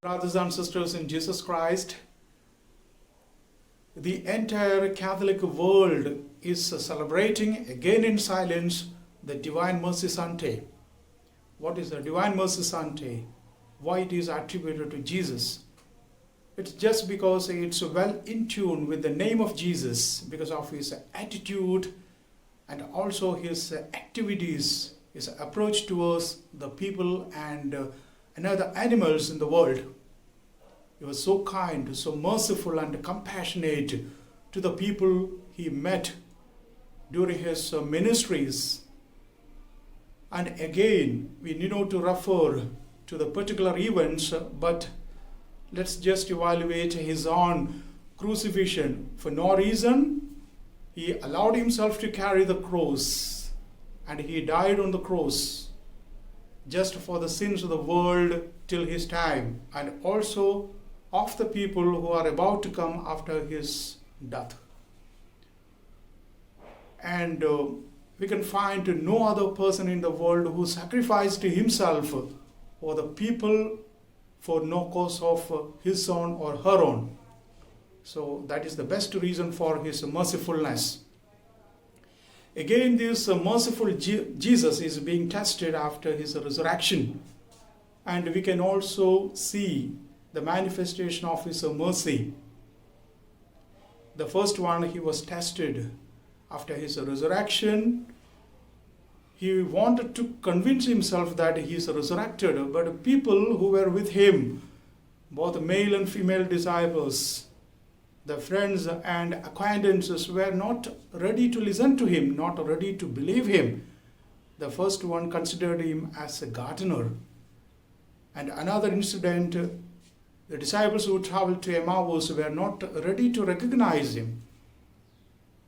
Brothers and sisters in Jesus Christ, the entire Catholic world is celebrating again in silence the Divine Mercy Sunday. What is the Divine Mercy Sunday? Why it is attributed to Jesus? It's just because it's well in tune with the name of Jesus, because of his attitude and also his activities, his approach towards the people and other animals in the world. He was so kind, so merciful and compassionate to the people he met during his ministries. And again, we need not to refer to the particular events, but let's just evaluate his own crucifixion. For no reason, he allowed himself to carry the cross, and he died on the cross just for the sins of the world till his time, and also of the people who are about to come after his death. And we can find no other person in the world who sacrificed himself for the people for no cause of his own or her own. So that is the best reason for his mercifulness. Again, this merciful Jesus is being tested after his resurrection. And we can also see the manifestation of his mercy. The first one, he was tested after his resurrection. He wanted to convince himself that he is resurrected, but people who were with him, both male and female disciples, the friends and acquaintances, were not ready to listen to him, not ready to believe him. The first one considered him as a gardener. And another incident, the disciples who traveled to Emmaus were not ready to recognize him.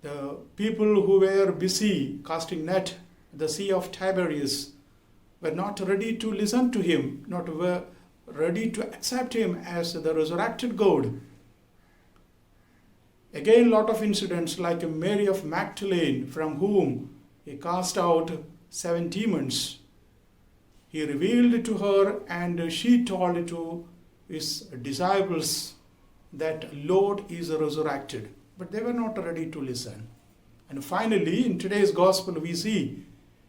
The people who were busy casting net at the Sea of Tiberias were not ready to listen to him, not were ready to accept him as the resurrected God. Again, lot of incidents like Mary of Magdalene, from whom he cast out 7 demons. He revealed to her, and she told to his disciples that Lord is resurrected. But they were not ready to listen. And finally, in today's gospel, we see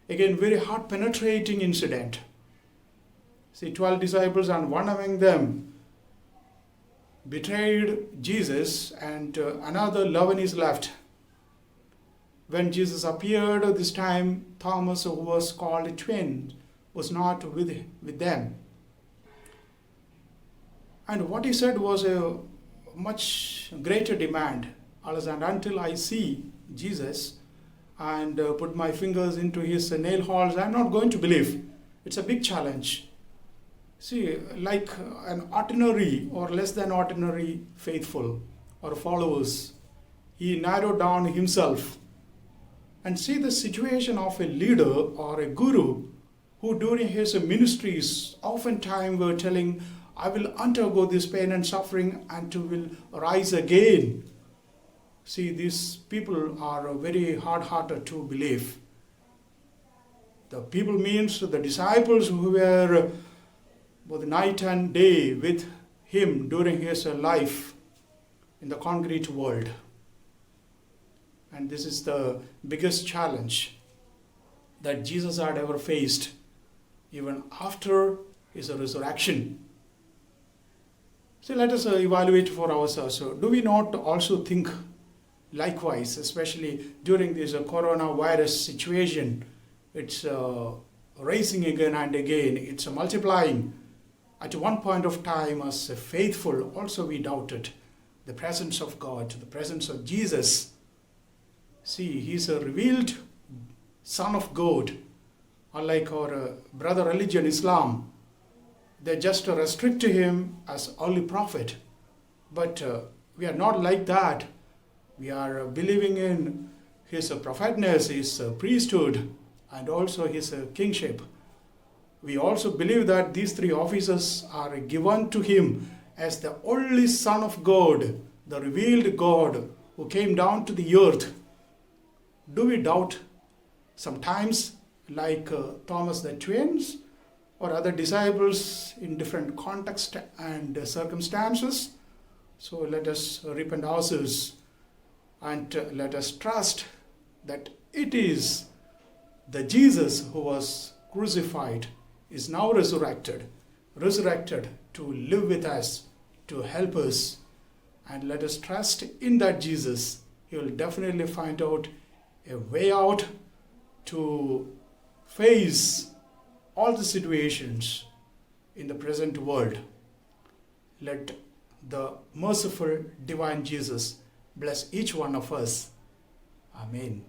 again very heart-penetrating incident. See, 12 disciples and one among them betrayed Jesus, and another 11 is left. When Jesus appeared this time, Thomas, who was called twin, was not with them. And what he said was a much greater demand. Until I see Jesus and put my fingers into his nail holes, I'm not going to believe. It's a big challenge. See, like an ordinary or less than ordinary faithful or followers, he narrowed down himself. And see the situation of a leader or a guru who during his ministries oftentimes were telling, I will undergo this pain and suffering and will rise again. See, these people are very hard-hearted to believe. The people means the disciples who were both night and day with him during his life in the concrete world. And this is the biggest challenge that Jesus had ever faced, even after his resurrection. So let us evaluate for ourselves. So do we not also think likewise, especially during this coronavirus situation? It's rising again and again. It's multiplying. At one point of time, as faithful, also we doubted the presence of God, the presence of Jesus. See, he's a revealed Son of God. Unlike our brother religion, Islam, they just restrict him as only prophet. But we are not like that. We are believing in his prophetness, his priesthood, and also his kingship. We also believe that these 3 offices are given to him as the only Son of God, the revealed God who came down to the earth. Do we doubt sometimes, like Thomas the twins, or other disciples in different context and circumstances. So let us repent ourselves and let us trust that it is the Jesus who was crucified is now resurrected to live with us, to help us. And let us trust in that Jesus. He will definitely find out a way out to face all the situations in the present world. Let the merciful divine Jesus bless each one of us. Amen.